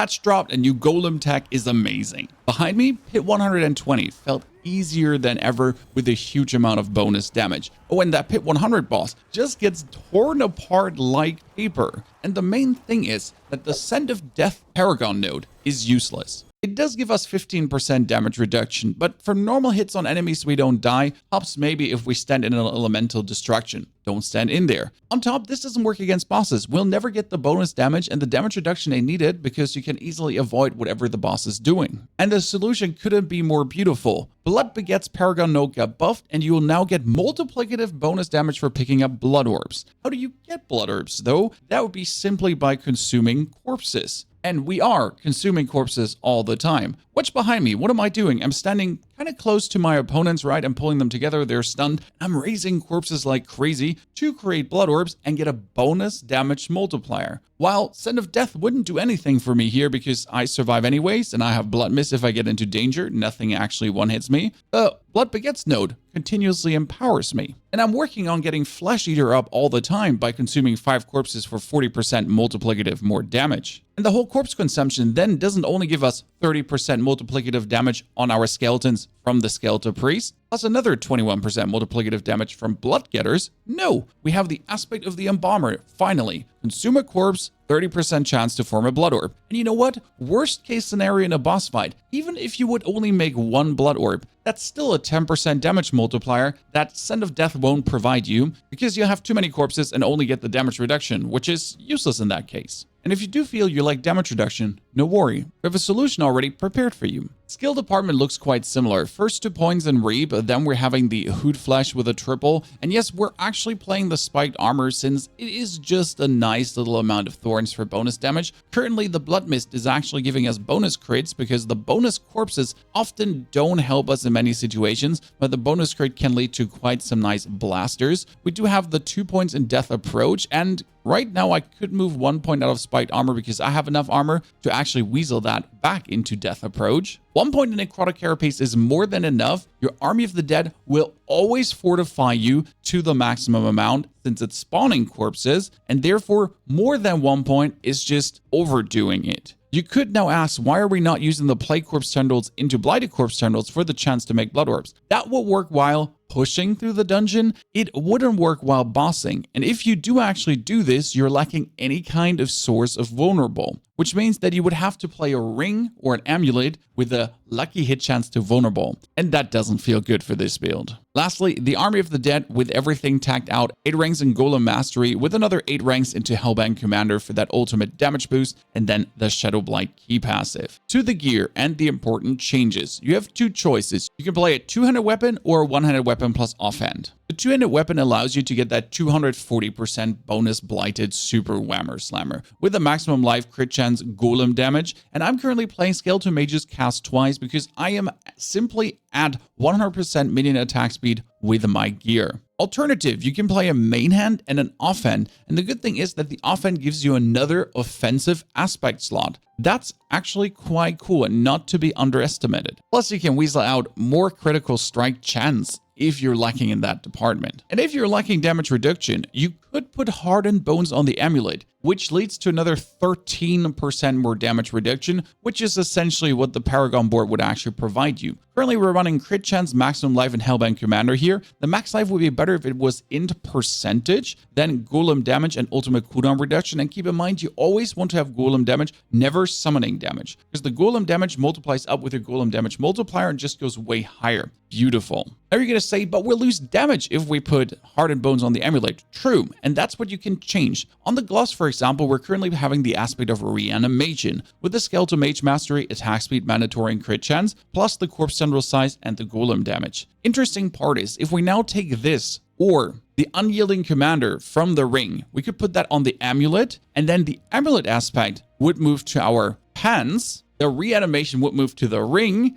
patch dropped, a new golem tech is amazing. Behind me, hit 120 felt easier than ever with a huge amount of bonus damage. Oh, and that pit 100 boss just gets torn apart like paper. And the main thing is that the Scent of Death Paragon node is useless. It does give us 15% damage reduction, but for normal hits on enemies we don't die, helps maybe if we stand in an elemental destruction. Don't stand in there. On top, this doesn't work against bosses. We'll never get the bonus damage and the damage reduction they needed because you can easily avoid whatever the boss is doing. And the solution couldn't be more beautiful. Blood Begets Paragon node got buffed and you will now get multiplicative bonus damage for picking up blood orbs. How do you get blood orbs though? That would be simply by consuming corpses. And we are consuming corpses all the time. Watch behind me. What am I doing? I'm standing kind of close to my opponents, right? I'm pulling them together. They're stunned. I'm raising corpses like crazy to create blood orbs and get a bonus damage multiplier. While Scent of Death wouldn't do anything for me here because I survive anyways and I have blood mist if I get into danger. Nothing actually one-hits me. Blood Begets node continuously empowers me. And I'm working on getting Flesh Eater up all the time by consuming 5 corpses for 40% multiplicative more damage. And the whole corpse consumption then doesn't only give us 30% multiplicative damage on our skeletons from the Skeletal Priest, plus another 21% multiplicative damage from Blood Getters. No, we have the aspect of the Embalmer. Finally, consume a corpse, 30% chance to form a blood orb. And you know what? Worst case scenario in a boss fight, even if you would only make 1 blood orb, that's still a 10% damage multiplier that Scent of Death won't provide you because you have too many corpses and only get the damage reduction, which is useless in that case. And if you do feel you like damage reduction, no worry, we have a solution already prepared for you. Skill department looks quite similar. First 2 points in Reap, then we're having the Hood Flesh with a triple. And yes, we're actually playing the spiked armor since it is just a nice little amount of thorns for bonus damage. Currently, the Blood Mist is actually giving us bonus crits because the bonus corpses often don't help us in many situations, but the bonus crit can lead to quite some nice blasters. We do have the 2 points in Death Approach, and right now I could move 1 point out of spiked armor because I have enough armor to actually weasel that back into Death Approach. 1 point in Necrotic Carapace is more than enough. Your Army of the Dead will always fortify you to the maximum amount since it's spawning corpses, and therefore more than 1 point is just overdoing it. You could now ask, why are we not using the Plague Corpse Tendrils into Blighted Corpse Tendrils for the chance to make blood orbs? That will work while pushing through the dungeon. It wouldn't work while bossing. And if you do actually do this, you're lacking any kind of source of vulnerable, which means that you would have to play a ring or an amulet with a lucky hit chance to vulnerable. And that doesn't feel good for this build. Lastly, the Army of the Dead with everything tacked out, 8 ranks in Golem Mastery with another 8 ranks into Hellbound Commander for that ultimate damage boost, and then the Shadow Blight key passive. To the gear and the important changes, you have 2 choices. You can play a 2-handed weapon or a 1-handed weapon plus offhand. The 2-handed weapon allows you to get that 240% bonus blighted super whammer slammer with a maximum life crit chance golem damage, and I'm currently playing Skeleton Mage's cast twice because I am simply at 100% minion attack speed with my gear. Alternative, you can play a main hand and an offhand, and the good thing is that the offhand gives you another offensive aspect slot. That's actually quite cool and not to be underestimated. Plus, you can weasel out more critical strike chance if you're lacking in that department. And if you're lacking damage reduction, you could put Hardened Bones on the amulet, which leads to another 13% more damage reduction, which is essentially what the Paragon board would actually provide you. Currently, we're running crit chance, maximum life, and Hellbound Commander here. The max life would be better if it was in percentage than golem damage and ultimate cooldown reduction. And keep in mind, you always want to have golem damage, never summoning damage, because the golem damage multiplies up with your golem damage multiplier and just goes way higher. Beautiful. Now you're going to say, but we'll lose damage if we put Hardened Bones on the amulet. True, and that's what you can change. On the gloves, for example, we're currently having the aspect of reanimation with the Skeletal Mage Mastery, attack speed, mandatory, and crit chance, plus the corpse tendril size and the golem damage. Interesting part is, if we now take this or the Unyielding Commander from the ring, we could put that on the amulet, and then the amulet aspect would move to our pants, the reanimation would move to the ring,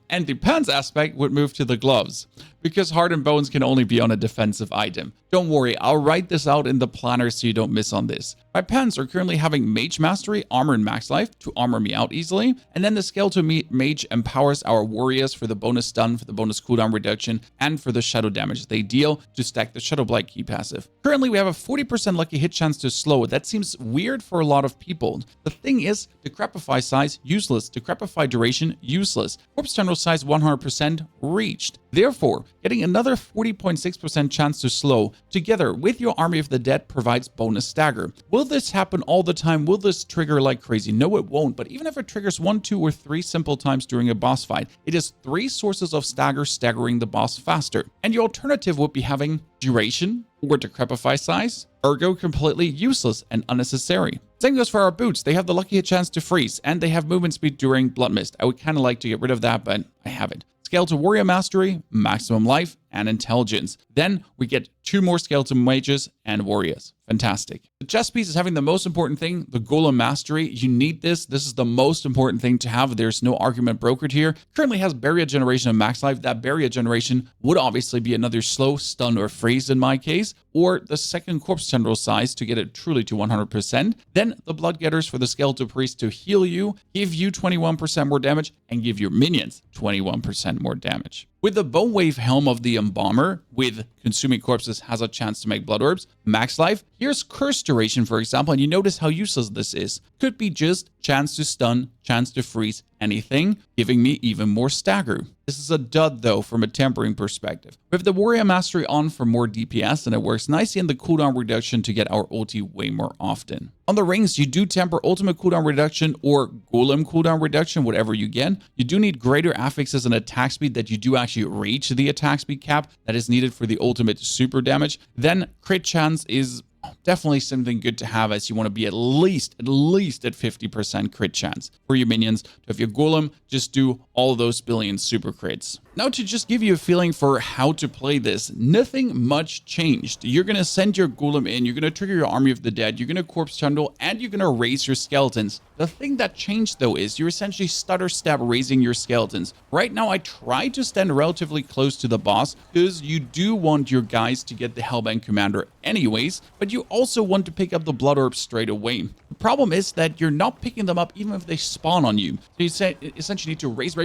and the pants aspect would move to the gloves. because Heart and Bones can only be on a defensive item. Don't worry, I'll write this out in the planner so you don't miss on this. My pens are currently having Mage Mastery, Armor, and Max Life to armor me out easily, and then the Skeletal Mage empowers our warriors for the bonus stun, for the bonus cooldown reduction, and for the shadow damage they deal to stack the Shadow Blight key passive. Currently, we have a 40% lucky hit chance to slow. That seems weird for a lot of people. The thing is, Decrepify size, useless. Decrepify duration, useless. Corpse General size, 100% reached. Therefore, getting another 40.6% chance to slow together with your Army of the Dead provides bonus stagger. Will this happen all the time? Will this trigger like crazy? No, it won't. But even if it triggers 1, 2, or 3 simple times during a boss fight, it is 3 sources of stagger staggering the boss faster. And your alternative would be having duration or Decrepify size, ergo completely useless and unnecessary. Same goes for our boots. They have the lucky hit chance to freeze, and they have movement speed during Blood Mist. I would kind of like to get rid of that, but I haven't. Skeletal Warrior Mastery, Maximum Life, and Intelligence. Then we get 2 more Skeletal Mages and Warriors. Fantastic. The chest piece is having the most important thing, the Golem Mastery. You need this. This is the most important thing to have. There's no argument brokered here. Currently has Barrier Generation and Max Life. That Barrier Generation would obviously be another slow, stun, or freeze in my case, or the second Corpse Tendril size to get it truly to 100%. Then the Blood Getters for the Skeletal Priest to heal you, give you 21% more damage, and give your minions 21% more damage. With the Bone Wave Helm of the Embalmer, with Consuming Corpses has a chance to make Blood Orbs, Max Life, here's Curse Duration, for example, and you notice how useless this is. Could be just chance to stun, chance to freeze, anything, giving me even more stagger. This is a dud, though, from a tempering perspective. We have the Warrior Mastery on for more DPS, and it works nicely in the cooldown reduction to get our ulti way more often. On the rings, you do temper ultimate cooldown reduction or golem cooldown reduction, whatever you get. You do need greater affixes and attack speed that you do actually reach the attack speed cap that is needed for the ultimate super damage. Then crit chance is definitely something good to have, as you want to be at least at 50% crit chance for your minions. To have your golem just do all those billion super crits. Now, to just give you a feeling for how to play this, nothing much changed. You're going to send your golem in, you're going to trigger your Army of the Dead, you're going to Corpse Tendril, and you're going to raise your skeletons. The thing that changed, though, is you're essentially stutter step raising your skeletons. Right now, I try to stand relatively close to the boss because you do want your guys to get the Hellbent Commander anyways, but you also want to pick up the Blood Orb straight away. The problem is that you're not picking them up even if they spawn on you. So you essentially need to raise,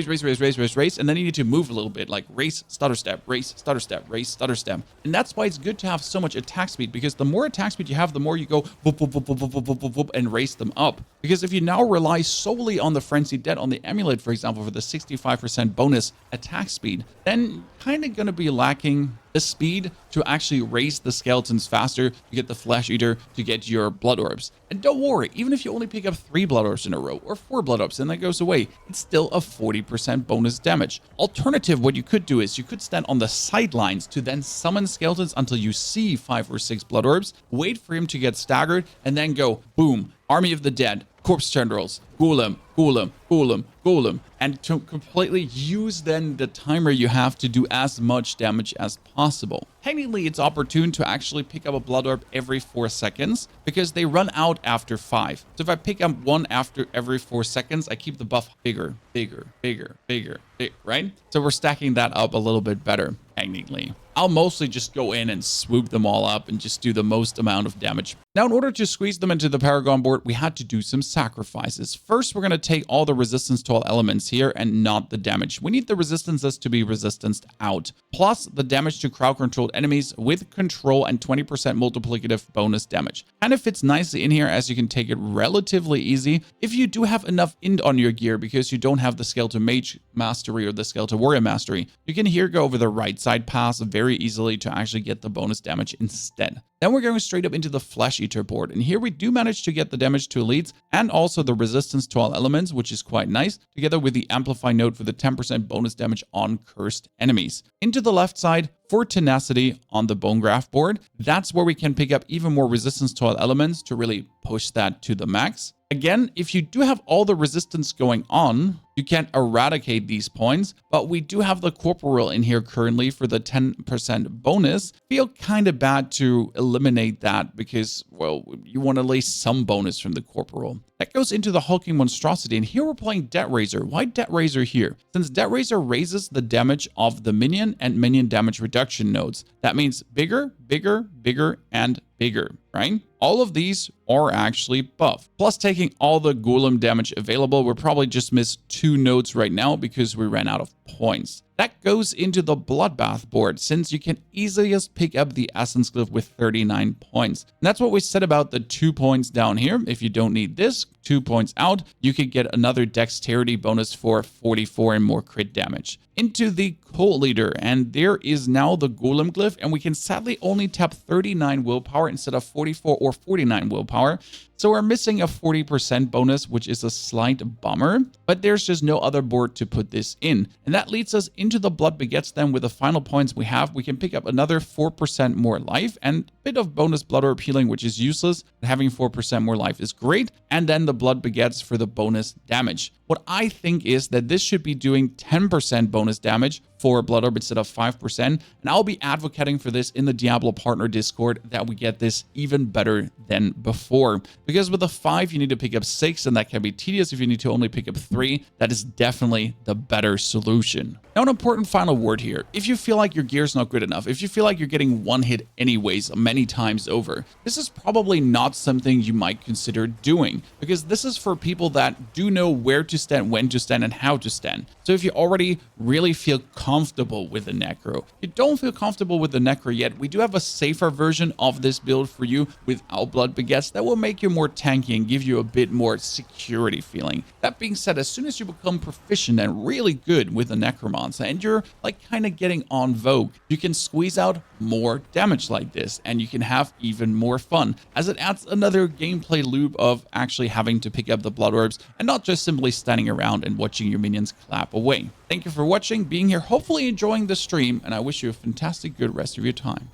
and then you need to move a little bit, like race, stutter step, race, stutter step, race, stutter step. And that's why it's good to have so much attack speed, because the more attack speed you have, the more you go whoop, whoop, whoop, whoop, whoop, whoop, whoop, whoop, and race them up. Because if you now rely solely on the Frenzied Dead, on the Amulet, for example, for the 65% bonus attack speed, then kind of going to be lacking the speed to actually raise the skeletons faster, to get the Flesh Eater, to get your Blood Orbs. And don't worry, even if you only pick up 3 Blood Orbs in a row, or 4 Blood Orbs, and that goes away, it's still a 40% bonus damage. Alternative, what you could do is you could stand on the sidelines to then summon skeletons until you see 5 or 6 Blood Orbs, wait for him to get staggered, and then go, boom, Army of the Dead, Corpse Tendrils, Golem, Golem, Golem, Golem, and to completely use then the timer you have to do as much damage as possible. Technically, it's opportune to actually pick up a Blood Orb every 4 seconds because they run out after 5. So if I pick up one after every 4 seconds, I keep the buff bigger, right? So we're stacking that up a little bit better, technically. I'll mostly just go in and swoop them all up and just do the most amount of damage. Now, in order to squeeze them into the Paragon board, we had to do some sacrifices. First, we're going to take all the resistance to all elements here and not the damage. We need the resistances to be resistanced out, plus the damage to crowd-controlled enemies with control and 20% multiplicative bonus damage. Kind of fits nicely in here, as you can take it relatively easy if you do have enough int on your gear, because you don't have the Skeletal Mage Mastery or the Skeletal Warrior Mastery. You can here go over the right side pass very easily to actually get the bonus damage instead. Then we're going straight up into the Flesh Eater board, and here we do manage to get the damage to elites and also the resistance to all elements, which is quite nice, together with the Amplify node for the 10% bonus damage on cursed enemies. Into the left side, for Tenacity on the Bone Graft board, that's where we can pick up even more resistance to all elements to really push that to the max. Again, if you do have all the resistance going on, You can't eradicate these points, but we do have the corporal in here currently for the 10% bonus. Feel kind of bad to eliminate that because, well, you want at least some bonus from the corporal. That goes into the hulking monstrosity, and here we're playing Debt Raiser. Why Debt Raiser here? Since Debt Raiser raises the damage of the minion and minion damage reduction nodes. That means bigger, bigger, bigger, and bigger, right? All of these are actually buffed. Plus taking all the golem damage available, we'll probably just miss 2 nodes right now because we ran out of points. That goes into the Bloodbath board, since you can easily just pick up the Essence Glyph with 39 points. And that's what we said about the 2 points down here. If you don't need this, 2 points out, you could get another Dexterity bonus for 44 and more crit damage. Into the Cult Leader, and there is now the Golem Glyph, and we can sadly only tap 39 willpower instead of 44 or 49 willpower. So we're missing a 40% bonus, which is a slight bummer, but there's just no other board to put this in. And that leads us into the Blood Begets. Then with the final points we have, we can pick up another 4% more life and a bit of bonus Blood Orb healing, which is useless. Having 4% more life is great. And then the Blood Begets for the bonus damage. What I think is that this should be doing 10% bonus damage for Blood Orb instead of 5%. And I'll be advocating for this in the Diablo partner Discord, that we get this even better than before. Because with the 5, you need to pick up 6, and that can be tedious if you need to only pick up 3. That is definitely the better solution. Now, an important final word here. If you feel like your gear's not good enough, if you feel like you're getting one hit anyways many times over, this is probably not something you might consider doing, because this is for people that do know where to stand, when to stand, and how to stand. So if you already really feel comfortable with the Necro, you don't feel comfortable with the Necro yet, we do have a safer version of this build for you without Blood Begets that will make you more tanky and give you a bit more security feeling. That being said, as soon as you become proficient and really good with the Necromancer, and you're like kind of getting on vogue, you can squeeze out more damage like this, and you can have even more fun, as it adds another gameplay loop of actually having to pick up the Blood Orbs and not just simply standing around and watching your minions clap away. Thank you for watching, being here, hopefully enjoying the stream, and I wish you a fantastic good rest of your time.